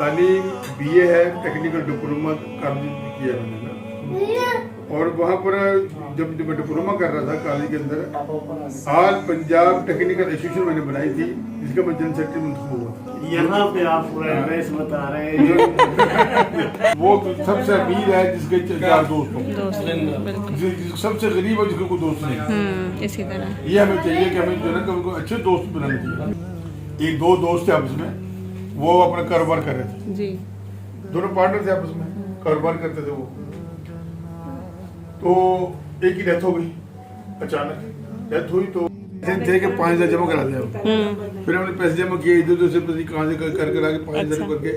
तालीम बीए है, technical diploma college किया मैंने ना। और वहाँ पर जब मैं डिप्लोमा कर रहा था कॉलेज के अंदर, ऑल पंजाब टेक्निकल एसोसिएशन मैंने बनाई थी, जिसका मैं जनरल सेक्रेटरी मुंतखब हुआ था। यहाँ पे आप पूरा एड्रेस बता रहे हैं। वो सबसे अमीर है जिसके 4 दोस्त हों, सबसे गरीब है जिसके कोई दोस्त नहीं। इसी तरह ये हमें चाहिए कि हमें जो है ना अच्छे दोस्त बनाने चाहिए। एक दो दोस्त थे आपस में, वो अपना कारोबार कर रहे थे जी। दोनों पार्टनर थे आपस में, कारोबार करते थे वो। तो एक की डेथ हो गई, अचानक डेथ हुई तो थे कि 5,000 जमा करा दिया। फिर हमने पैसे जमा किए, इधर उधर से पता कहाँ से कर कर आके 5,000 करके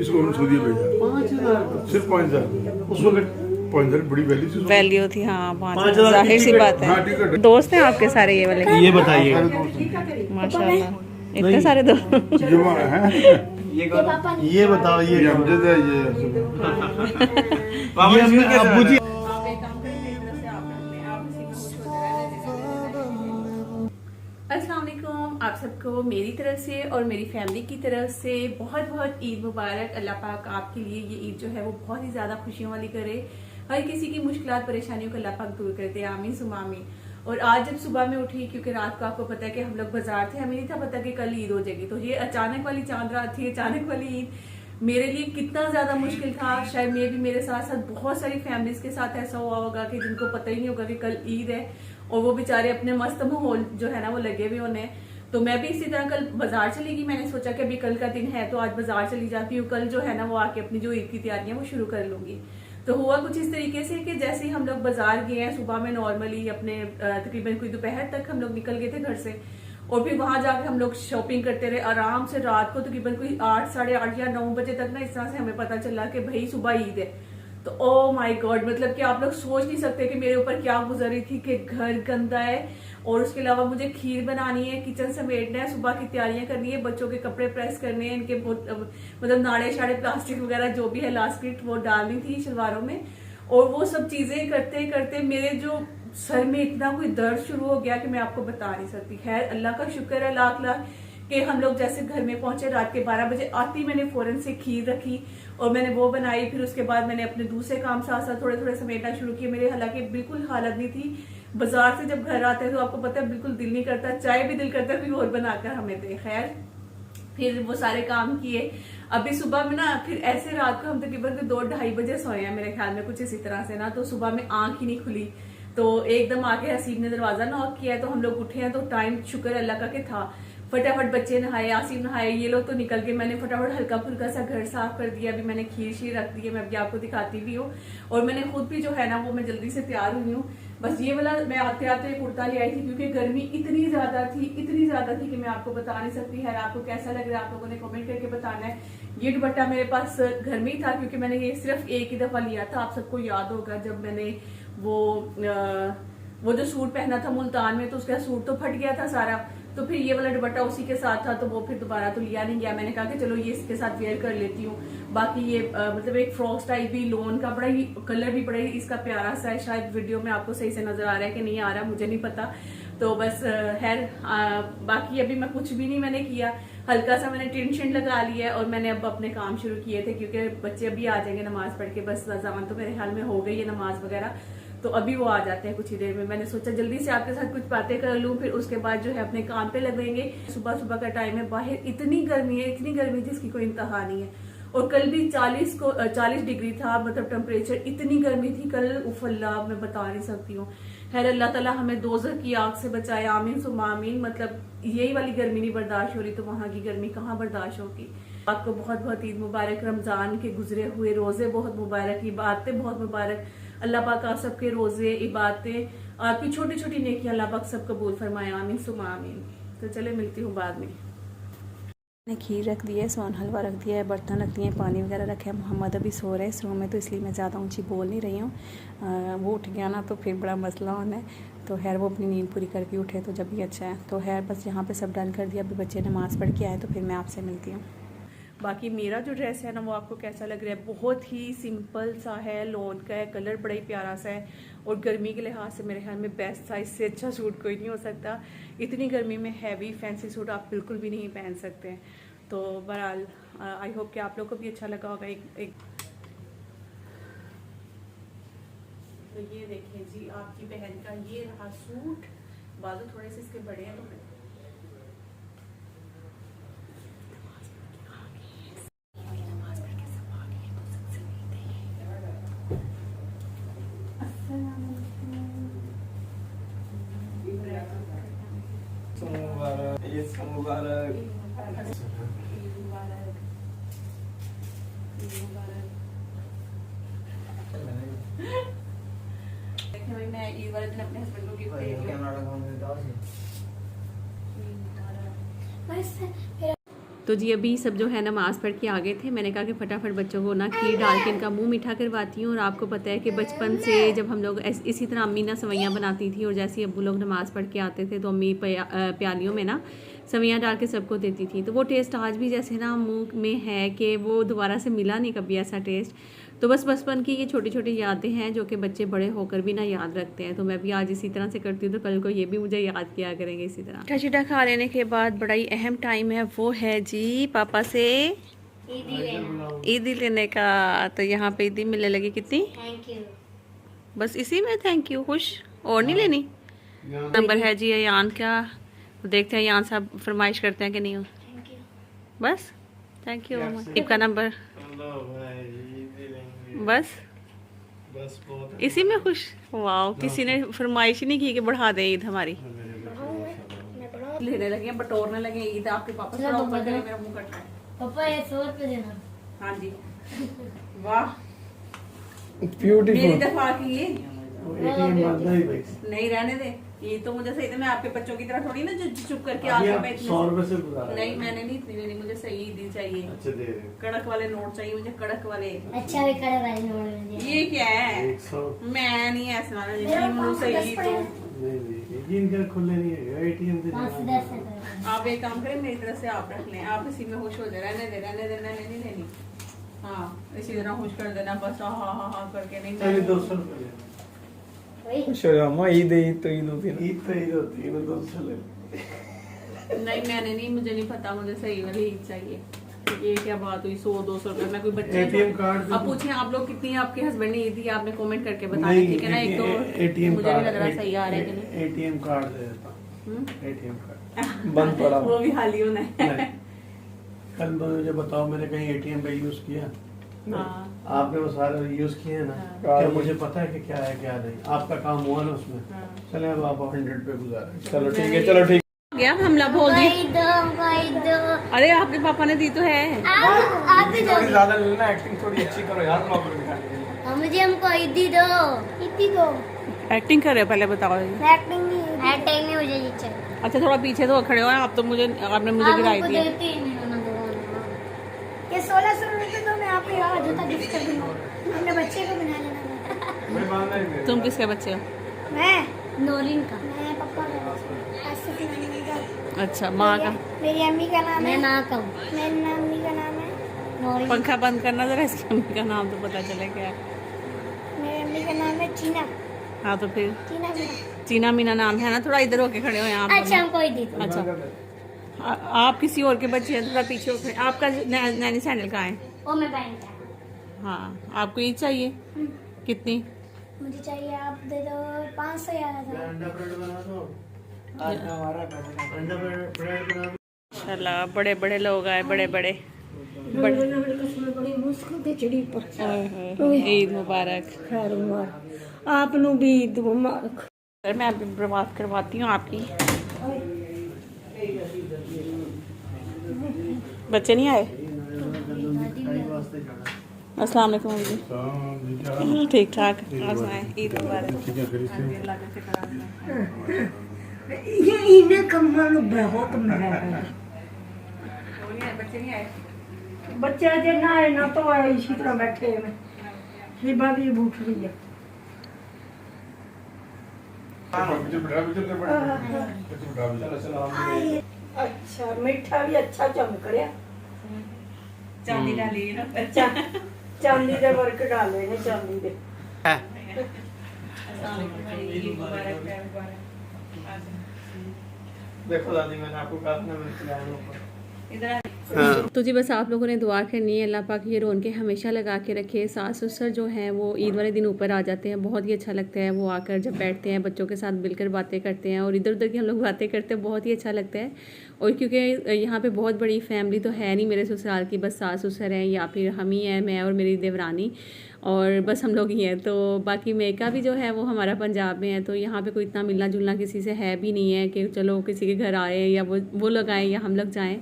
इसको हमने सऊदी भेजा। 5,000 सिर्फ 5,000 उस वक्त 5,000 बड़ी वैल्यू थी। वैल्यू थी, हाँ 5,000 जाहिर सी बात हाँ, है। टिकट। दोस्त हैं आपके सारे ये वाले? ये बताइए, माशाल्लाह इतने सारे दोस्त। जमा है, ये बताओ, ये अमजद है, ये अब्बू जी। अस्सलाम वालेकुम, आप सबको मेरी तरफ से और मेरी फैमिली की तरफ से बहुत बहुत ईद मुबारक। अल्लाह पाक आपके लिए ये ईद जो है वो बहुत ही ज़्यादा खुशियों वाली करे, हर किसी की मुश्किलात परेशानियों को अल्लाह पाक दूर करते, आमीन सुम आमीन। और आज जब सुबह में उठी, क्योंकि रात को आपको पता है कि हम लोग बाजार थे, हमें नहीं था पता कि कल ईद हो जाएगी, तो ये अचानक वाली चांद रात थी, अचानक वाली ईद मेरे लिए कितना ज्यादा मुश्किल था। शायद मैं भी, मेरे साथ साथ बहुत सारी फैमिलीज के साथ ऐसा हुआ होगा कि जिनको पता ही नहीं होगा कि कल ईद है और वो बेचारे अपने मस्त माहौल जो है ना वो लगे हुए होने। तो मैं भी इसी तरह कल बाजार चली गई, मैंने सोचा कि अभी कल का दिन है तो आज बाजार चली जाती हूँ, कल जो है ना वो आके अपनी जो ईद की तैयारियां वो शुरू कर लूंगी। तो हुआ कुछ इस तरीके से कि जैसे ही हम लोग बाजार गए हैं सुबह में, नॉर्मली अपने तकरीबन कोई दोपहर तक हम लोग निकल गए थे घर से, और फिर वहां जाकर हम लोग शॉपिंग करते रहे आराम से। रात को तकरीबन कोई 8, साढ़े 8 या 9 बजे तक ना इस तरह से हमें पता चला कि भाई सुबह ईद है। तो ओ माय गॉड, मतलब कि आप लोग सोच नहीं सकते कि मेरे ऊपर क्या गुजर रही थी कि घर गंदा है और उसके अलावा मुझे खीर बनानी है, किचन समेटना है, सुबह की तैयारियां करनी है, बच्चों के कपड़े प्रेस करने हैं, इनके मतलब नाड़े शाड़े प्लास्टिक वगैरह जो भी है लास्ट किट वो डालनी थी शलवारों में। और वो सब चीजें करते करते मेरे जो सर में इतना कोई दर्द शुरू हो गया कि मैं आपको बता नहीं सकती। खैर अल्लाह का शुक्र है लाख लाख कि हम लोग जैसे घर में पहुंचे, रात के 12 बजे आती मैंने फौरन से खीर रखी और मैंने वो बनाई। फिर उसके बाद मैंने अपने दूसरे काम साथ साथ थोड़े थोड़े समेटना शुरू किए। मेरे हालांकि बिल्कुल हालत नहीं थी, बाजार से जब घर आते हैं तो आपको पता है बिल्कुल दिल नहीं करता, चाय भी दिल करता कोई और बनाकर हमें दे। खैर फिर वो सारे काम किए। अभी सुबह में ना फिर ऐसे रात को हम तकरीबन 2-2:30 बजे सोए हैं मेरे ख्याल में, कुछ इसी तरह से ना। तो सुबह में आंख ही नहीं खुली, तो एकदम आके हसीब ने दरवाजा नॉक किया, तो हम लोग उठे हैं। तो टाइम शुक्र अल्लाह का के था, फटाफट बच्चे नहाए, आसिफ नहाए, ये लोग तो निकल के मैंने फटाफट हल्का फुल्का सा घर साफ कर दिया। अभी मैंने खीर शीर रख दी है, मैं अभी आपको दिखाती भी हूँ। और मैंने खुद भी जो है ना वो मैं जल्दी से तैयार हुई हूँ। बस ये वाला मैं आते आते कुर्ता ले आई थी क्योंकि गर्मी इतनी ज्यादा थी कि मैं आपको बता नहीं सकती। है आपको कैसा लग रहा है आप लोगों ने कमेंट करके बताना है। ये दुपट्टा मेरे पास घर में ही था क्योंकि मैंने ये सिर्फ एक ही दफा लिया था। आप सबको याद होगा जब मैंने वो जो सूट पहना था मुल्तान में, तो उसका सूट तो फट गया था सारा, तो फिर ये वाला दुपट्टा उसी के साथ था, तो वो फिर दोबारा तो लिया नहीं गया। मैंने कहा कि चलो ये इसके साथ वेयर कर लेती हूँ। बाकी ये मतलब एक फ्रॉक स्टाइल भी, लोन का बड़ा ही कलर भी बड़ा ही इसका प्यारा सा है। शायद वीडियो में आपको सही से नजर आ रहा है कि नहीं आ रहा, मुझे नहीं पता। तो बस खैर बाकी अभी मैं कुछ भी नहीं मैंने किया, हल्का सा मैंने टेंशन लगा लिया है और मैंने अब अपने काम शुरू किए थे क्योंकि बच्चे अभी आ जाएंगे नमाज पढ़ के। बस अज़ान तो मेरे ख्याल में हो गई है नमाज वगैरह, तो अभी वो आ जाते हैं कुछ ही देर में। मैंने सोचा जल्दी से आपके साथ कुछ बातें कर लूं, फिर उसके बाद जो है अपने काम पे लगेंगे। सुबह सुबह का टाइम है, बाहर इतनी गर्मी है, इतनी गर्मी जिसकी कोई इंतहा नहीं है। और कल भी 40 डिग्री था, मतलब टेम्परेचर, इतनी गर्मी थी कल, उफ अल्लाह मैं बता नहीं सकती हूँ। खैर अल्लाह ताला हमें दोज़ख की आग से बचाए, आमीन सुम्मा आमीन। मतलब यही वाली गर्मी नहीं बर्दाश्त हो रही तो वहां की गर्मी कहाँ बर्दाश्त होगी। आपको बहुत बहुत ईद मुबारक। रमज़ान के गुजरे हुए रोज़े बहुत मुबारक, इबादतें बहुत मुबारक। अल्लाह पाक आप सबके रोज़े, इबादतें, आपकी छोटी छोटी नेकियां अल्लाह पाक सब कबूल फरमाए, आमीन सुमा आमीन। तो चले मिलती हूँ बाद में। मैंने खीर रख दी है, सोन हलवा रख दिया है, बर्तन रख दिए हैं, पानी वगैरह रखे हैं। मोहम्मद अभी सो रहे हैं इस रूम में, तो इसलिए मैं ज़्यादा ऊंची बोल नहीं रही हूँ। वो उठ गया ना तो फिर बड़ा मसला होना है, तो खैर वो अपनी नींद पूरी करके उठे तो जब भी अच्छा है। तो खैर बस यहाँ पे सब डन कर दिया, अभी बच्चे नमाज़ पढ़ के आए तो फिर मैं आपसे मिलती हूँ। बाकी मेरा जो ड्रेस है ना वो आपको कैसा लग रहा है? बहुत ही सिंपल सा है, लॉन का है, कलर बड़ा ही प्यारा सा है और गर्मी के लिहाज से मेरे ख्याल में बेस्ट था। इससे अच्छा सूट कोई नहीं हो सकता। इतनी गर्मी में हैवी फैंसी सूट आप बिल्कुल भी नहीं पहन सकते। तो बहरहाल आई होप कि आप लोग को भी अच्छा लगा होगा। एक तो ये देखिए जी, आपकी बहन का ये रहा सूट। बाजू थोड़े से इसके बड़े हैं तो मैं ईद वाले दिन अपने हस्बैंड को गिफ्ट दे रही हूँ। तो जी अभी सब जो है नमाज़ पढ़ के आ गए थे। मैंने कहा कि फटाफट बच्चों को ना खीर डाल के इनका मुंह मीठा करवाती हूँ। और आपको पता है कि बचपन से जब हम लोग इसी तरह अम्मी ना सवैयाँ बनाती थी और जैसे अब्बू लोग नमाज़ पढ़ के आते थे तो अम्मी प्यालियों में ना सवैयाँ डाल के सबको देती थी। तो वो टेस्ट आज भी जैसे ना मुँह में है कि वो दोबारा से मिला नहीं कभी ऐसा टेस्ट। तो बस बचपन की ये छोटी छोटी यादें हैं जो कि बच्चे बड़े होकर भी ना याद रखते हैं। तो मैं भी आज इसी तरह से करती हूँ तो कल को ये भी मुझे याद किया करेंगे इसी तरह। कचड़ा खा लेने के बाद बड़ा ही अहम टाइम है, वो है जी पापा से ईदी लेने का। तो यहाँ पे ईदी मिलने लगी कितनी? Thank you. बस इसी में थैंक यू, खुश और नहीं लेनी। नंबर है जी यान का, देखते हैं यान साहब फरमाइश करते हैं कि नहीं हो। बस थैंक यू। ईद का नंबर बस इसी में खुश। वाह, किसी ने फरमाइश ही नहीं की कि बढ़ा दे ईद हमारी। लेने लगे, बटोरने लगे ईद। आपके पापा थोड़ा ऊपर करें, मेरा मुंह कट रहा है। पापा ये 100 रुपए देना। हाँ जी, वाह ब्यूटीफुल। मेरी दफा की ये नहीं नहीं रहने दे। ये तो मुझे सही था, मैं आपके बच्चों की तरह थोड़ी ना जो चुप करके अभी आगे आप बैठने 100 रुपए से गुजारा। नहीं मैंने नहीं इतनी लेनी, मुझे सही ईदी चाहिए। अच्छा दे रहे हैं। कड़क वाले नोट चाहिए मुझे, कड़क वाले। अच्छा भी करे भाई नोट में दिया। ये क्या है? 100 मैं नहीं ऐसा वाला लेती, मुझे सही तो नहीं इनका खुले नहीं है, एटीएम से 510 से करो। आप एक काम करें, मेरी तरफ से आप रख लें। आप इसी में खुश हो जाए, रहने दे मैंने नहीं लेनी। हाँ इसी तरह खुश कर देना बस। हाँ करके नहीं। चलिए 200 रुपए ईद तो ईद होती है ईद तो ईद होती है, 200 ले। नहीं मैंने नहीं, मुझे नहीं पता, मुझे सही वाली ईद चाहिए। ये क्या बात हुई? 100-200 रुपए मैं कोई बच्चे एटीएम कार्ड अब पूछें आप लोग कितनी आपके हस्बैंड ने ईद दी, आपने कमेंट करके बताना, ठीक है ना? एक तो एटीएम मुझे नहीं लग रहा सही आ रहा है कि नहीं। एटीएम कार्ड दे देता हूँ। एटीएम कार्ड बंद पड़ा वो भी हाल ही होना है। नहीं। कल मुझे बताओ, मैंने कहीं एटीएम का यूज किया? हाँ आपने वो सारे यूज किए हैं ना? हाँ। क्या मुझे पता है कि क्या है क्या नहीं? आपका काम हुआ ना उसमें। हाँ। चले अब आप 100 पे गुजारें। चलो ठीक है, चलो ठीक गया हमला बोल दी। कोई दो। अरे आपके पापा ने दी तो है। आप भी दो। थोड़ी ज्यादा लेना, एक्टिंग थोड़ी अच्छी करो यार ब्लॉग में दिखाने के लिए। हाँ, मुझे हमको ईदी दो। ईदी दो। एक्टिंग कर रहे हो पहले बताओ। एक्टिंग नहीं मुझे ये चाहिए। अच्छा थोड़ा पीछे तो खड़े हो आप तो, मुझे आपने मुझे गिराई आपको दी। देती ही नहीं होना दो। ये 1600 रुपए तो मैं आपको यहाँ जूता गिफ्ट कर दूंगा। अपने बच्चे को बना लेना। मैं बांधना ही दे। तुम किसके बच्चे हो? मैं नौरीन का। मैं पापा का। आसिफ नानी का। अच्छा माँ का। मेरी अम्मी का नाम है। मैं माँ का हूँ। मेरी अम्मी का नाम है नौरीन। पंखा बंद करना जरा, इसकी अम्मी का नाम तो पता चले क्या है। मेरी अम्मी का नाम है चीना। हाँ तो फिर चीना मीना। चीना मीना नाम है ना। थोड़ा इधर होके खड़े हो यहाँ। अच्छा हमको ईदी दो। अच्छा आप किसी और के बच्चे हैं, थोड़ा पीछे हो खड़े। आपका नैनी सैंडल कहाँ है? वो मैं बहन का। हाँ आपको ये चाहिए कितनी? मुझे चाहिए, आप दे दो 500 या 1000। अंडा ब्रेड बना दो। आज हमारा अंडा ब्रेड बना दो। माशाल्लाह बड़े बड़े लोग आए, बड़े बड़े। बड़ी मुश्किल से चिड़ी पर। ईद मुबारक। खैर मुबारक। आप नु भी ईद मुबारक। सर मैं अभी बर्बाद करवाती हूँ आपकी। बच्चे नहीं आए? वास्ते जाना अस्सलाम वालेकुम जी। जी क्या ठीक ठाक। और सुनाएं, ईद मुबारक। ठीक है फिर हाँ जी, अल्लाह का शुक्र है। ये इन्हें कमल बहुत महंगा बच्चे नहीं आए? बच्चे अजय ना आए ना तो आए, इसी तरह बैठे हैं। हिबा भी भूख रही है। अच्छा मीठा भी अच्छा चमक रहा। चांदी डाली है ना। चांदी के वर्क डाले ने, चांदी के। अस्सलाम वालेकुम जी, ईद मुबारक, प्यार मुबारक। देखो दादी मैंने आपको कहा था ना मैंने खिलाया ऊपर। इधर तो जी बस आप लोगों ने दुआ करनी है, अल्लाह पाक ये रौनकें हमेशा लगा के रखे। सास ससुर जो हैं वो ईद वाले दिन ऊपर आ जाते हैं, बहुत ही अच्छा लगता है। वो आकर जब बैठते हैं बच्चों के साथ मिलकर बातें करते हैं और इधर उधर की हम लोग बातें करते हैं, बहुत ही अच्छा लगता है। और क्योंकि यहाँ पे बहुत बड़ी फैमिली तो है नहीं मेरे ससुराल की, बस सास ससुर हैं या फिर हम ही हैं, मैं और मेरी देवरानी, और बस हम लोग ही हैं। तो बाकी मेका भी जो है वो हमारा पंजाब में है, तो यहाँ पे कोई इतना मिलना जुलना किसी से है भी नहीं है कि चलो किसी के घर आए या वो लोग आएँ या हम लोग जाएँ।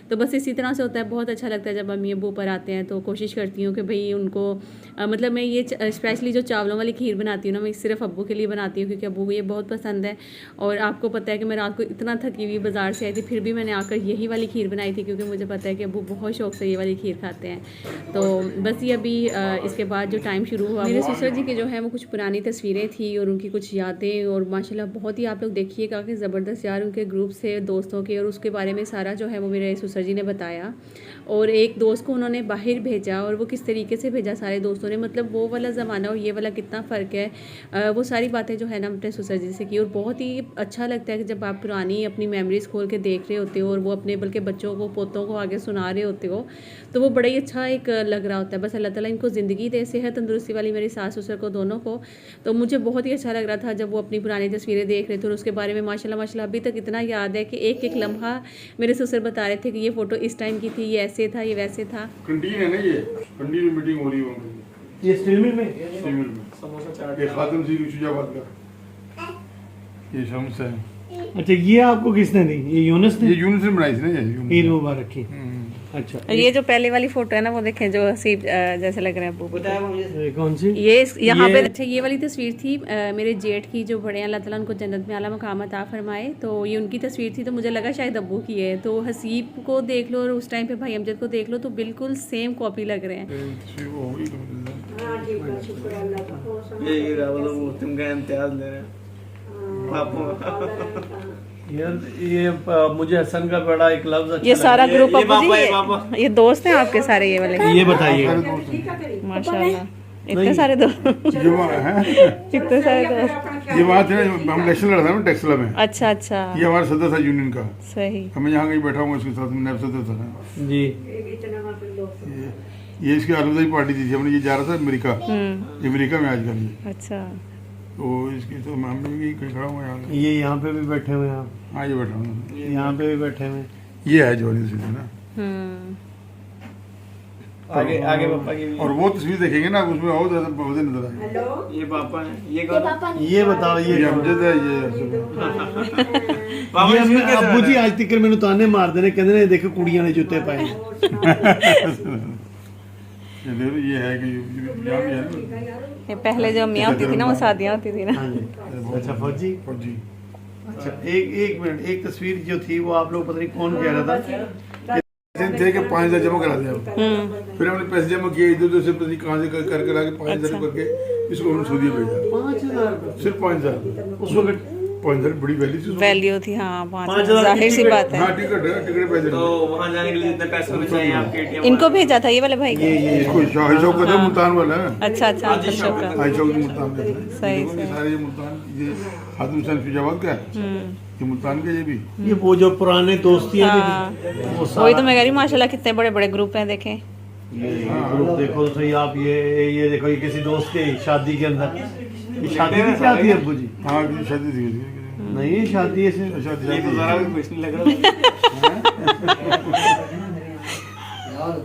तो बस इसी तरह से होता है। बहुत अच्छा लगता है जब अम्मी अब्बू पर आते हैं, तो कोशिश करती हूँ कि भाई उनको मतलब मैं ये स्पेशली जो चावलों वाली खीर बनाती हूँ ना, मैं सिर्फ अब्बू के लिए बनाती हूँ क्योंकि अब्बू को ये बहुत पसंद है। और आपको पता है कि मैं रात को इतना थकी हुई बाज़ार से आई थी, फिर भी मैंने आकर यही वाली खीर बनाई थी क्योंकि मुझे पता है कि अब्बू बहुत शौक से ये वाली खीर खाते हैं। तो बस ये अभी इसके बाद जो टाइम शुरू हुआ, मेरे ससुर जी की जो है वो कुछ पुरानी तस्वीरें थी और उनकी कुछ यादें, और माशाल्लाह बहुत ही आप लोग देखिएगा कि ज़बरदस्त यार उनके ग्रुप से दोस्तों के, और उसके बारे में सारा जो है वो मेरे ससुर जी ने बताया। और एक दोस्त को उन्होंने बाहर भेजा और वो किस तरीके से भेजा सारे दोस्तों ने, मतलब वो वाला ज़माना और ये वाला कितना फ़र्क है, वो सारी बातें जो है ना अपने ससुर जी से की। और बहुत ही अच्छा लगता है कि जब आप पुरानी अपनी मेमोरीज़ खोल के देख रहे होते हो और वो अपने बल्कि बच्चों को पोतों को आगे सुना रहे होते हो, तो वो बड़ा ही अच्छा एक लग रहा होता है। बस अल्लाह ताला इनको ज़िंदगी दे, सेहत तंदुरुस्ती वाली मेरी सास ससुर को दोनों को। तो मुझे बहुत ही अच्छा लग रहा था जब वो अपनी पुरानी तस्वीरें देख रहे थे, और उसके बारे में माशाल्लाह अभी तक इतना याद है कि एक एक लम्हा मेरे ससुर बता रहे थे कि ये फ़ोटो इस टाइम की थी, ये ऐसे था, ये वैसे था। कंटीन है ना, ये कंटीन में मीटिंग हो रही है ये स्टील मिल में स्टील मिल में। समोसा चाट ये खादिम सी शुजाबाद का ये शम्स है। अच्छा ये आपको किसने दी? ये यूनुस ने? ये यूनुस ने बनाई थी ना, ये ईद मुबारक की। अच्छा ये जो पहले वाली फोटो है ना वो देखें, जो हसीब जैसे लग रहे हैं अब्बू। ये कौन सी? ये यहाँ पे अच्छा ये वाली तस्वीर थी मेरे जेठ की जो बड़े हैं, अल्लाह ताला उनको जन्नत में आला मकाम अता फरमाए। तो ये उनकी तस्वीर थी, तो मुझे लगा शायद अब्बू की है। तो हसीब को देख लो और उस टाइम पे भाई अमजद को देख लो, तो बिल्कुल सेम कॉपी लग रहे हैं। तुमका इम्तियाज ले रहे हैं यार। ये मुझे हसन का बड़ा एक लफ्ज अच्छा ये सारा लगा। ग्रुप अब्बू जी पापा। ये दोस्त हैं आपके सारे, ये वाले? ये बताइए माशाल्लाह इतने सारे दोस्त, कितने सारे दोस्त। ये वहाँ थे ना, हम इलेक्शन लड़ा था ना टेक्सला में। अच्छा अच्छा, ये हमारा सदस्य था यूनियन का। सही। मैं यहाँ कहीं बैठा हूँ इसके साथ, नैब सदस्य था जी। ये इसकी आलूदाई पार्टी थी, हमने ये जा रहा था अमेरिका, अमेरिका में आजकल ये। अच्छा तो इसकी तो मैं भी कहीं खड़ा हुआ यहाँ। ये यहाँ पे भी बैठे हुए हैं आप? हाँ ये बैठा हूँ, यहाँ पे भी बैठे हुए हैं। ये है जो वाली तस्वीर है ना। आगे आगे पापा की भी। और वो तस्वीर देखेंगे ना, उसमें और ज्यादा बहुत नजर आएंगे। ये पापा है। ये पापा ये बताओ ये अमजद है, ये अब्बू जी आज तक मैंने ताने मार देने, कहते ने देखो कुड़ियां ने जूते पाए। ये है कि यहाँ भी है ना। ये पहले जो मियाँ होती थी ना वो शादियाँ होती थी ना। अच्छा फौजी। फौजी। अच्छा एक मिनट, एक तस्वीर जो थी वो आप लोग पता नहीं कौन कह रहा था थे कि 5,000 जमा करा दिया, फिर हमने पैसे जमा किए इधर उधर से, पता नहीं कहाँ से कर कर आके 5,000 करके इसको हमने सऊदी भेजा। 5,000 सिर्फ 5,000 उस वक्त 5,000 बड़ी वैल्यू थी। वैल्यू थी हाँ, 5,000 जाहिर सी बात है। हाँ टिकट पैसे तो वहाँ जाने के लिए जितने पैसे होने चाहिए आपके ATM इनको भेजा था ये वाले भाई को? इसको शाही चौक का था, मुल्तान वाला है। अच्छा अच्छा, अशोक का। शाही चौक मुल्तान का है। सही ये सारे ये मुल्तान, ये खादिम हुसैन शुजाबाद का है, ये मुल्तान का। ये भी ये वो जो पुराने दोस्ती है हाँ वही तो मैं कह रही हूँ, माशाल्लाह कितने बड़े बड़े ग्रुप हैं देखें। ये ग्रुप देखो तो सही आप। ये देखो ये किसी दोस्त की शादी के अंदर, ये शादी की क्या थी अब्बू जी? हाँ शादी थी नहीं शादी ऐसे शादी नहीं लग रहा।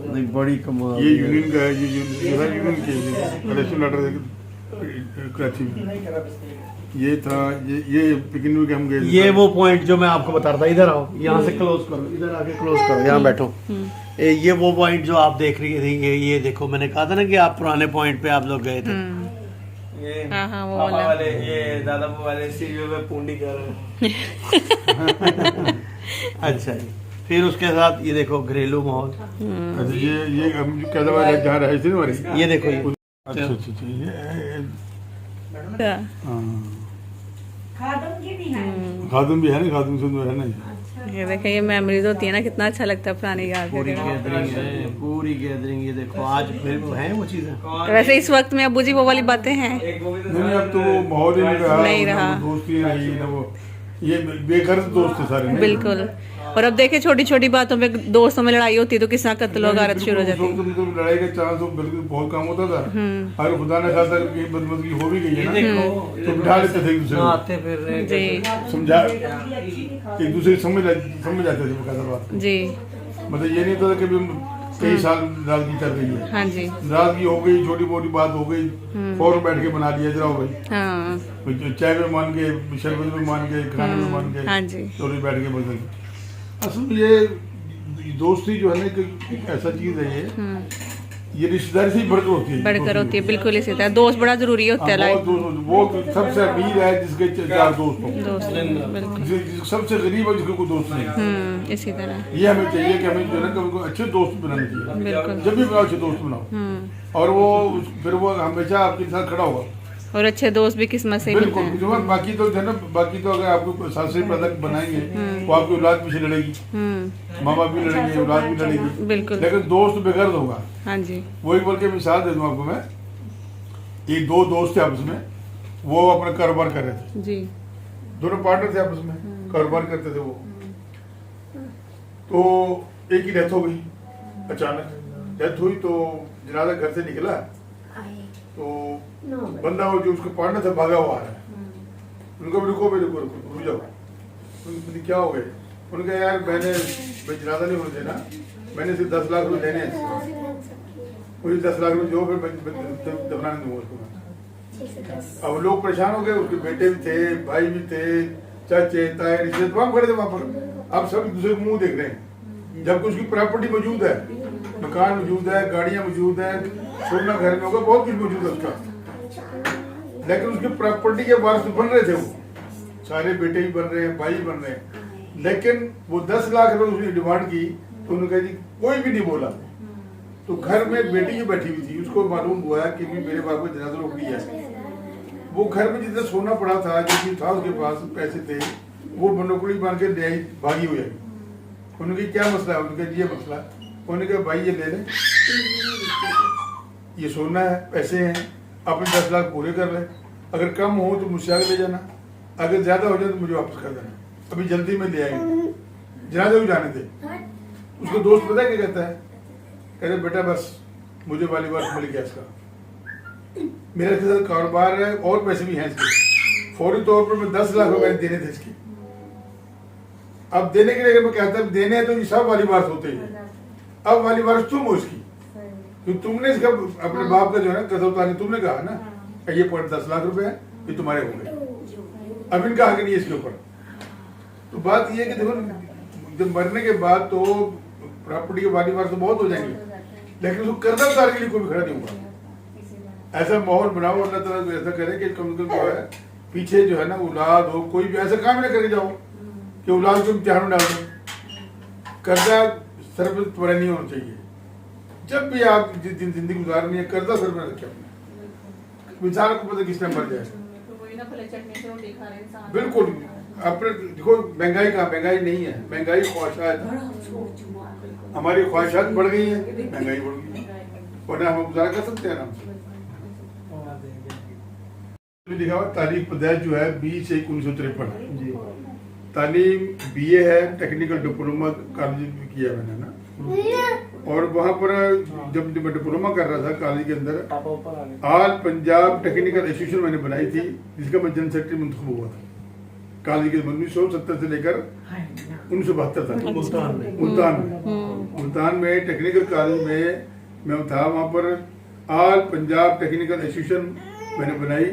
नहीं बड़ी कमाल। ये यूनियन का है, ये यूनियन के इलेक्शन लड़ रहे थे कराची में। ये था ये पिकनिक हम गए थे। ये वो पॉइंट जो मैं आपको बता रहा था, इधर आओ, यहाँ से क्लोज करो, इधर आके क्लोज करो, यहाँ बैठो। ये वो पॉइंट जो आप देख रही थी, ये देखो, मैंने कहा था ना कि आप पुराने पॉइंट पे आप लोग गए थे। ये हाँ, वो पापा वाला। वाले, ये दादा वाले सीरियल में पूंडी कर रहे हैं। अच्छा जी, फिर उसके साथ ये देखो घरेलू माहौल, अच्छा, ये हम कैसा वाला जहाँ रहे थे ना हमारे, ये देखो ये अच्छा अच्छा अच्छा, ये हाँ। खादम भी है ना, खादम सुंदर है ना। ये देखिए, ये मेमोरीज होती है ना, कितना अच्छा लगता है पुरानी याद पूरी करके। गैदरिंग है, पूरी गैदरिंग। ये देखो आज फिर वो है वो चीजें। वैसे इस वक्त में अबू जी वो वाली बातें हैं नहीं, अब तो वो माहौल ही नहीं रहा, नहीं ना रहा। वो दोस्ती रही ना वो, ये बेघर दोस्त थे सारे नहीं? बिल्कुल। और अब देखे छोटी छोटी बातों पे दोस्तों में लड़ाई होती है तो किस तरह कत्ल और गारत शुरू हो जाती है। तो लड़ाई का चांस बिल्कुल बहुत कम होता था। और खुदा ने खासा कि बदमजगी हो भी गई है ना, तो बिठा लेते थे एक दूसरे को, आते फिर रहे जी समझा, एक दूसरे को समझ जाते थे बकायदा बात। जी। मतलब ये नहीं होता था कि भी कई साल नाराजगी चल रही है, हाँ जी। नाराजगी हो गई, छोटी मोटी बात हो गई, फौरन बैठ के बना लिया, जरा हो गई, हाँ चाय में मान गए, शरबत में मान गए, खाने में मान गए, हाँ जी। तो बैठ के बदल। असल में ये दोस्ती जो है ना कि एक ऐसा चीज है, ये रिश्तेदारी से ही बढ़कर होती है, बढ़कर होती है, बिल्कुल इसी तरह दोस्त बड़ा जरूरी होता है लाइफ। वो सबसे अमीर है जिसके 4 दोस्त हो, दोस्त बिल्कुल। सबसे गरीब है जिसके कोई दोस्त नहीं। इसी तरह ये हमें चाहिए कि हमें जो है ना कभी अच्छे दोस्त बनाने चाहिए, बिल्कुल। जब भी बनाओ अच्छे दोस्त बनाओ, और वो फिर वो हमेशा आपके साथ खड़ा होगा। और अच्छे दोस्त भी किस्मत से ही मिलते बिल्कुल, हैं। जो बाकी तो है ना, बाकी तो अगर आपको साथ से पैदा बनाएंगे तो आपकी औलाद पीछे लड़ेगी, माँ बाप भी लड़ेंगे, औलाद भी लड़ेगी, बिल्कुल। लेकिन दोस्त बेगर्द होगा। हाँ जी। वही बोल के मिसाल दे दूं आपको मैं, ये 2 दोस्त थे आपस में, वो अपना कारोबार कर रहे थे, जी। दोनों पार्टनर थे आपस में, कारोबार करते थे वो। तो एक की डेथ हो गई, अचानक डेथ हुई तो जनाजा घर से निकला तो बंदा वो जो उसका पार्टनर था भागा हुआ आ रहा है। उनको रुको रुक जाओ, उनके क्या हो गए? उनका यार मैंने जनाजा नहीं होने देना, मैंने सिर्फ 10 लाख रुपए लेने हैं, मुझे 10 लाख रुपए जो फिर दफनाने दूंगा उसको। अब लोग परेशान हो गए, उसके बेटे भी थे, भाई भी थे, चाचे ताए रिश्ते तमाम खड़े थे वहां पर। अब सब एक दूसरे को मुंह देख रहे हैं, जबकि उसकी प्रॉपर्टी मौजूद है, मकान मौजूद है, गाड़ियां मौजूद है, सोना घर में होगा, बहुत कुछ मौजूद है उसका, लेकिन उसकी प्रॉपर्टी के वारिस बन रहे थे वो, सारे बेटे भी बन रहे हैं, भाई बन रहे हैं, लेकिन वो 10 लाख रुपए उसने डिमांड की तो उन्होंने कहा जी कोई भी नहीं बोला। तो घर में बेटी भी बैठी हुई थी, उसको मालूम हुआ कि मेरे बाप का जनाजा रोक दिया है। वो घर में जितना सोना पड़ा था, जो चीज था उसके पास, पैसे थे, वो मनोकड़ी बांध के ले आई, भागी हुई है। उन्होंने कहा क्या मसला है? उन्होंने कहा ये मसला। उन्होंने कहा भाई ये ले ले, ये सोना है, पैसे हैं, अपने 10 लाख पूरे कर ले, अगर कम हो तो मुझसे आगे ले जाना, अगर ज्यादा हो जाए तो मुझे वापस कर देना, अभी जल्दी में ले आएंगे, जनाजा भी जाने थे। उसको दोस्त पता है क्या कहता है? कहते बेटा बस मुझे वाली बात मिल गया, इसका मेरे साथ कारोबार है और पैसे भी हैं इसके, फौरी तौर पर मैं 10 लाख रुपए देने थे इसके। अब देने के लिए अगर मैं कहता देने हैं तो ये सब वाली बात होते हैं, अब वाली बात तुम हो इसकी, तो तुमने इसका अपने बाप का जो है कसम उतारने तुमने कहा ना, ये 10 लाख रुपए है, ये तुम्हारे हो गए, अब इनका हक नहीं है इसके ऊपर। तो बात ये है कि देखो जब मरने के बाद तो प्रॉपर्टी के वाली बार तो बहुत हो जाएंगे, लेकिन उसको कर्जा उतारने के लिए कोई भी खड़ा नहीं होगा। ऐसा माहौल बनाओ, अल्लाह ताला को ऐसा करे कि कम से कम जो है पीछे जो है ना औलाद हो, कोई भी ऐसा काम ना करके जाओ कि औलाद को इम्तिहान में डाल दो। कर्जा सर पर तुम्हारा नहीं होना चाहिए, जब भी आप जिस दिन जिंदगी गुजारनी है कर्जा सर पर रखे अपने, इंसान को पता किस टाइम मर जाए। बिल्कुल, अपने देखो महंगाई कहाँ, महंगाई नहीं है, महंगाई ख्वाहिशात, हमारी ख्वाहिशात बढ़ गई है, महंगाई बढ़ गई, वरना हम गुजारा कर सकते हैं आराम से। लिखा हुआ तालीम पैदाइश जो है 20/1/1953, तालीम BA है, टेक्निकल डिप्लोमा कॉलेज में किया मैंने ना, और वहाँ पर जब मैं डिप्लोमा कर रहा था कॉलेज के अंदर, ऑल पंजाब टेक्निकल एसोसिएशन मैंने बनाई थी, जिसका मैं जनरल सेक्रेटरी मुंतखब हुआ था कॉलेज के 1970 से लेकर 1972 तक मुल्तान में टेक्निकल कॉलेज में मैं था। वहाँ पर ऑल पंजाब टेक्निकल एसोसिएशन मैंने बनाई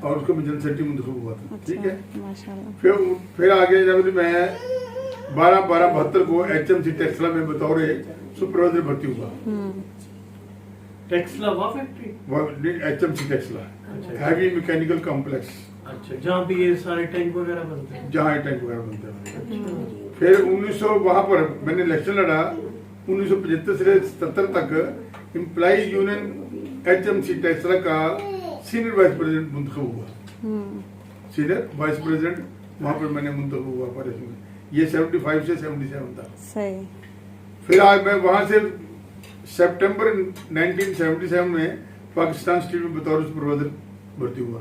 और उसको मैं जनरल सेक्रेटरी मुंतखब हुआ था। ठीक है, माशाल्लाह। फिर आगे जब मैं 12/12/72 को HMC टेक्सला में बतौर सुपरवाइजर भर्ती हुआ। टेक्सला वा factory, HMC Taxila heavy mechanical complex, अच्छा, जहाँ पे ये सारे टैंक वगैरह बनते हैं, जहाँ ये टैंक वगैरह बनते हैं। फिर 1900 वहां पर मैंने इलेक्शन लड़ा। 1975 से 77 तक एम्प्लॉई यूनियन HMC टेक्सला का सीनियर वाइस प्रेसिडेंट मुंतखब हुआ। सीनियर वाइस प्रेसिडेंट वहां पर मैंने मुंतखब हुआ पार्टी में। ये 75 से 77 था। सही। फिर आज मैं वहां से सितंबर 1977 में पाकिस्तान स्टील में बतौर सुपरवाइजर भर्ती हुआ।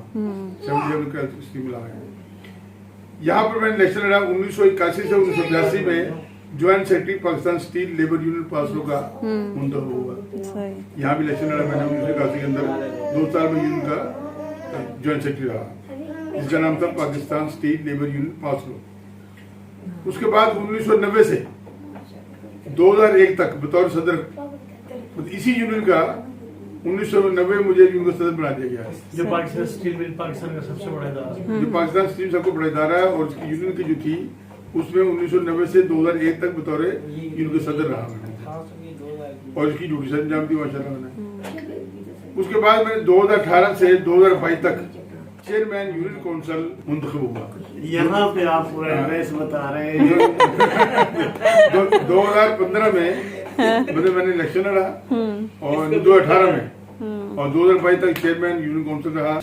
77 का स्टील लगाया। यहाँ पर मैंने इलेक्शन लड़ा। 1981 से 1982 में joint secretary Pakistan steel labour union पासलो का मुंतखब हुआ। यहाँ भी इलेक्शन लड़ा मैंने 1981 के अंदर। 2 साल में यूनियन का ज्वाइंट सेक्रेटरी रहा। इसका नाम था पाकिस्तान स्टील लेबर यूनियन पासलो। उसके बाद 1990 से 2001 तक बतौर सदर इसी यूनियन का 1990 मुझे यूनियन का सदर बना दिया गया है। जो पाकिस्तान स्टील मिल पाकिस्तान का सबसे बड़ा इदारा, जो पाकिस्तान स्टील सबको बड़ा इदारा है। और उसकी यूनियन की जो थी उसमें 1990 से 2001 तक बतौर यूनियन का सदर रहा मैंने, और इसकी ड्यूटी से अंजाम दी माशाल्लाह मैंने। उसके बाद मैंने 2018 से 2022 तक चेयरमैन यूनियन काउंसिल मुंतखब हुआ। यहाँ पे आप पूरा एड्रेस बता रहे हैं। 2015 में मैंने इलेक्शन लड़ा और 2018 में और 2022 तक चेयरमैन यूनियन काउंसिल रहा।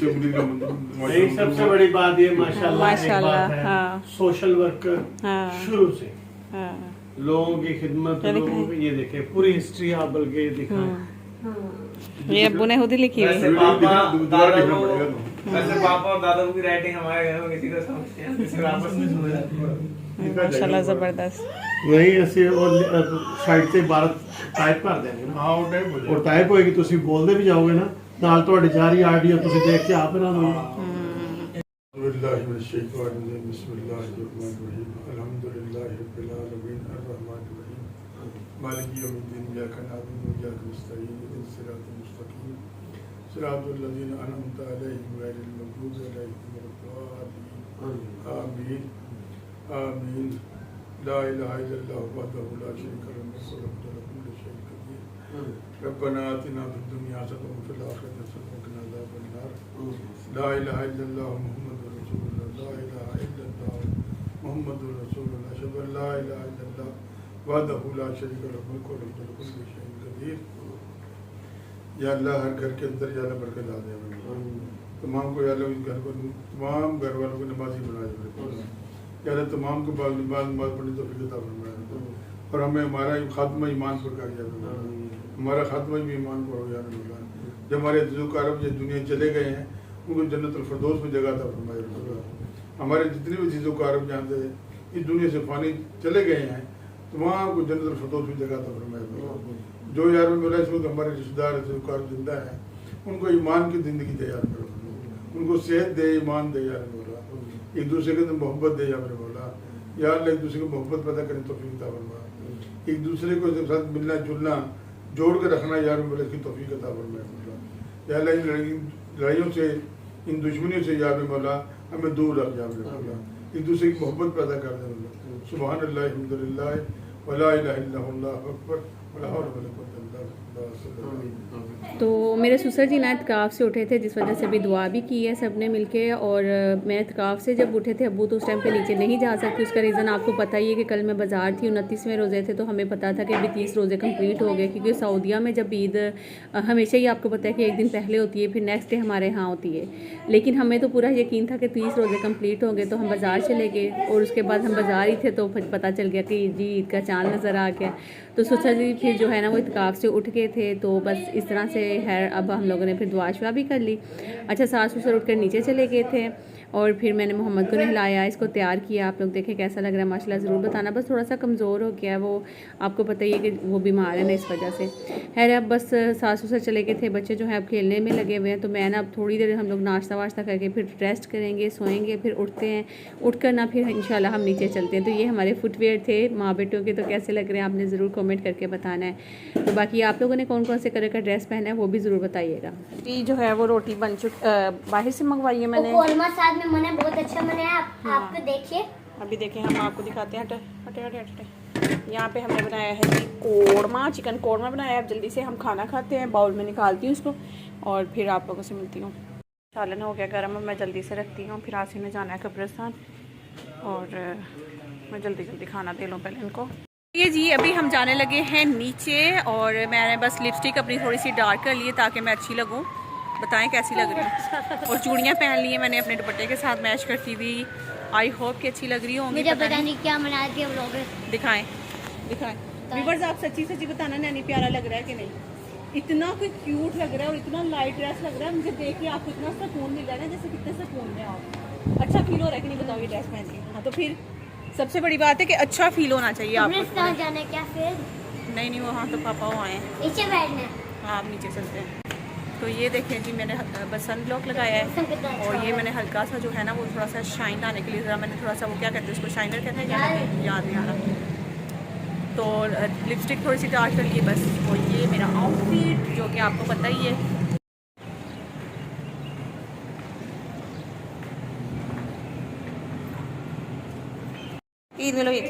एक सबसे बड़ी बात ये माशाल्लाह माशाल्लाह, हाँ। सोशल वर्कर हाँ। शुरू से हाँ। लोगों की खिदमत, लोगों की ये देखे पूरी हिस्ट्री आप बल्कि दिखाएं। ये अब्बू ने खुद ही लिखी हुई है। दोबारा देखना पड़ेगा तो। वैसे पापा और दादा की राइटिंग हमारे घर में किसी को समझते हैं, किसी को आपस में समझ आती है। माशाल्लाह जबरदस्त। वही ऐसे और साइड से भारत टाइप कर देंगे ना। हाँ, वो टाइप हो जाएगा। और टाइप होएगी तुसी बोलते भी जाओगे ना नाल ਤੁਹਾਡੇ ਜਾਰੀ ਆਡੀਓ ਤੁਸੀਂ ਦੇਖ ਕੇ ਆਪ ਨਾ ਲਓ। मालिक यौमिद्दीन इय्याका नअबुदु व इय्याका नस्तईन इहदिनस सिरातल मुस्तकीम सिरातल लज़ीना अनअमता अलैहिम गैरिल मग़दूबि अलैहिम वलद्दालीन। आमीन आमीन। ला इलाहा इल्लल्लाहु वहदहु ला शरीका लहु वल मुल्कु व शैइन कदीर। रब्बना आतिना फिद दुनिया हसनतन व फिल आखिरति हसनतन व क़िना अज़ाबन नार। ला इलाहा इल्लल्लाहु मुहम्मदुर रसूलुल्लाह। ला इलाहा इल्लल्लाहु मुहम्मदुर रसूलुल्लाह। अशहदु अन ला इलाहा इल्लल्लाह वहदहु ला शरीका लहु वल मुल्कु व लहु कुल्लु शैइन कदीर। या अल्लाह हर घर के अंदर या अल्लाह बरकत ला दे। तमाम को या अल्लाह इस घर को तमाम घर वालों को नमाजी बना दे। या अल्लाह तमाम को नमाज पढ़ने तौफीक अता फरमाए और हमें हमारा खात्मा ईमान पर कर दिया। हमारा खात्मा ईमान पर हो या अल्लाह। जब हमारे अरब ये दुनिया चले गए हैं उनको जन्नतुल फिरदौस में जगह अता फरमाए। हमारे जितने भी चीज़ों का अरब जानते हैं इस दुनिया से फानी चले गए हैं तमाम को जन्नतुल फिरदौस में जगह अता फरमाए। जो यार बोला इस वक्त हमारे रिश्तेदार जिंदा हैं उनको ईमान की ज़िंदगी दे यार मेरे, उनको सेहत दे, ईमान दे यार बोला, एक दूसरे के अंदर मोहब्बत दे यार मेरे बोला। यार एक दूसरे को मोहब्बत पैदा करें तौफीक अता फरमाए। एक दूसरे को साथ मिलना जुलना जोड़ के रखना यार बोला इसकी तौफीक अता फरमाए बोला। यार इन लड़ाइयों से इन दुश्मनियों से यार मौला हमें दूर रख जा मेरे बोला। एक दूसरे की मोहब्बत पैदा कर दे बोला। सुभान अल्लाह अल्हम्दुलिल्लाह वला इलाहा इल्लल्लाहु अल्लाहु अकबर वला हौला वला कुव्वता इल्ला बिल्लाह। तो मेरे ससुर जी ना इत्काफ से उठे थे जिस वजह से भी दुआ भी की है सब ने मिलके। और मैं इत्काफ से जब उठे थे अब्बू तो उस टाइम पे नीचे नहीं जा सकती। उसका रीज़न आपको पता ही है कि कल मैं बाज़ार थी, 29वें रोज़े थे तो हमें पता था कि अभी 30 रोज़े कंप्लीट हो गए। क्योंकि सऊदीया में जब ईद हमेशा ही आपको पता है कि एक दिन पहले होती है, फिर नेक्स्ट डे हमारे यहाँ होती है। लेकिन हमें तो पूरा यकीन था कि 30 रोज़े कंप्लीट हो गए तो हम बाज़ार चले गए। और उसके बाद हम बाज़ार ही थे तो फिर पता चल गया कि जी ईद का चाँद नज़र आ गया। तो ससुर जी फिर जो है ना वो इत्काफ से उठ गए थे। तो बस इस तरह से है। अब हम लोगों ने फिर दुआ शुआ भी कर ली। अच्छा, सास ससुर उठ कर नीचे चले गए थे और फिर मैंने मोहम्मद को नहलाया, इसको तैयार किया। आप लोग देखें कैसा लग रहा है माशाल्लाह ज़रूर बताना। बस थोड़ा सा कमज़ोर हो गया वो, आपको पता ही है कि वो बीमार है ना इस वजह से। खैर अब बस सास ससुर चले गए थे, बच्चे जो हैं अब खेलने में लगे हुए हैं। तो मैं ना अब थोड़ी देर हम लोग नाश्ता वाश्ता करके फिर रेस्ट करेंगे, सोएंगे, फिर उठते हैं। उठ कर ना फिर इंशाल्लाह हम नीचे चलते हैं। तो ये हमारे फुटवेयर थे माँ बेटों के। तो कैसे लग रहे हैं आपने ज़रूर कमेंट करके बताना है। तो बाकी आप लोगों ने कौन कौन से कलर का ड्रेस पहना है वो भी ज़रूर बताइएगा। ये जो है वो रोटी बन बाहर से मंगवाई है मैंने। कोरमा साथ में मैंने बहुत अच्छा बनाया, आपको देखिए। अभी देखें हम आपको दिखाते हैं। हटे हटे हटे। यहाँ पे हमने बनाया है जी कोरमा, चिकन कोरमा बनाया है। अब जल्दी से हम खाना खाते हैं, बाउल में निकालती हूँ इसको और फिर आप लोगों से मिलती हूँ। सालन हो गया गर्म, मैं जल्दी से रखती हूँ, फिर आसिम में जाना है कब्रिस्तान और मैं जल्दी जल्दी खाना दे लूँ पहले इनको। ये जी अभी हम जाने लगे हैं नीचे और मैंने बस लिपस्टिक अपनी थोड़ी सी डार्क कर ली है ताकि मैं अच्छी लगूँ। बताएं कैसी लग रही है। और चूड़ियाँ पहन ली हैं मैंने अपने दुपट्टे के साथ मैच करती हुई। आई होप कि अच्छी लग रही होंगी। मुझे पता नहीं क्या बना दिया ब्लॉगर। दिखाएं दिखाएं व्यूअर्स, आप सच्ची सच्ची बताना नैनी प्यारा लग रहा है कि नहीं। इतना कोई क्यूट लग रहा है और इतना लाइट ड्रेस लग रहा है, मुझे देख के आपको इतना सुकून मिल रहा है ना, जैसे कितने सुकून में आप। अच्छा फील हो रहा है कि नहीं बताओ ये ड्रेस पहन के। हाँ तो फिर सबसे बड़ी बात है कि अच्छा फील होना चाहिए आपको। जाना है क्या फिर? नहीं वहाँ तो पापा वो आए नीचे बैठना। हाँ आप नीचे चलते हैं। तो ये देखें जी मैंने बस सन ब्लॉक लगाया है और ये मैंने हल्का सा जो है ना वो थोड़ा सा शाइन लाने के लिए ज़रा मैंने थोड़ा सा वो क्या कहते हैं उसको, शाइनर कहते हैं क्या कहते हैं, याद नहीं आ रहा। तो लिपस्टिक थोड़ी सी डार्क कर लिए बस। और ये मेरा आउटफिट जो कि आपको पता ही है। ईद मिलो ईद।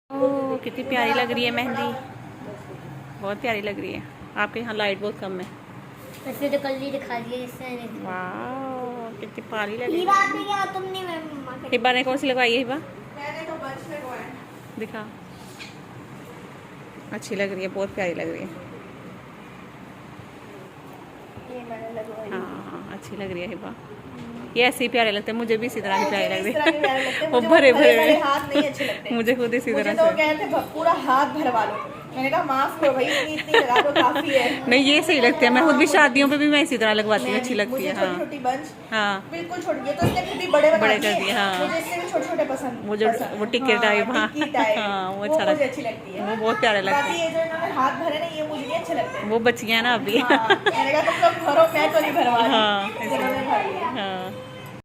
ओह कितनी प्यारी लग रही है मेहंदी, बहुत प्यारी लग रही है। आपके यहाँ लाइट बहुत कम है। वैसे तो कल ही दिखा दिया इससे। वाह कितनी प्यारी लग रही है। हीरा भी क्या तुमने मम्मा के? हिबा ने कौन सी लगवाई है हिबा? मैंने तो बंच लगवाया। दिखा, अच्छी लग रही है, बहुत प्यारी लग रही है। ये मैंने लगवाई। हाँ अच्छी लग रही है हिबा। ये ऐसे ही प्यारे लगते हैं, मुझे भी इसी तरह की प्यारी लग रही है। वो मुझे भरे भरे भरे हाथ नहीं अच्छे लगते। मुझे खुद इसी मुझे तरह तो से। कहते हैं पूरा हाथ भरवा लो। मैंने कहा माफ करो भाई, इतनी लगा दो काफी है। नहीं ये सही लगते हैं, मैं खुद भी शादियों पे भी मैं इसी तरह लगवाती हूँ, अच्छी लगती मुझे है। छोटी हाँ छोटी बंच हाँ बिल्कुल छोटी, ये तो इसने खुद ही बड़े बना बड़े दिए। कर दिए, हाँ। मुझे इससे भी छोटे छोटे पसंद। वो जो वो टिक्के टाइप, हाँ टिक्की टाइप, हाँ वो वो अच्छा मुझे लगता अच्छी लगती है। है, वो बहुत प्यारे लगते बाकी हैं। ये जो इन्होंने हाथ भरे ना, ये मुझे नहीं अच्छे लगते। वो बच गया ना अभी। हाँ, मैंने कहा तुम लोग भरो, मैं तो नहीं भरवा रही। हाँ इन्होंने भर लिया। हाँ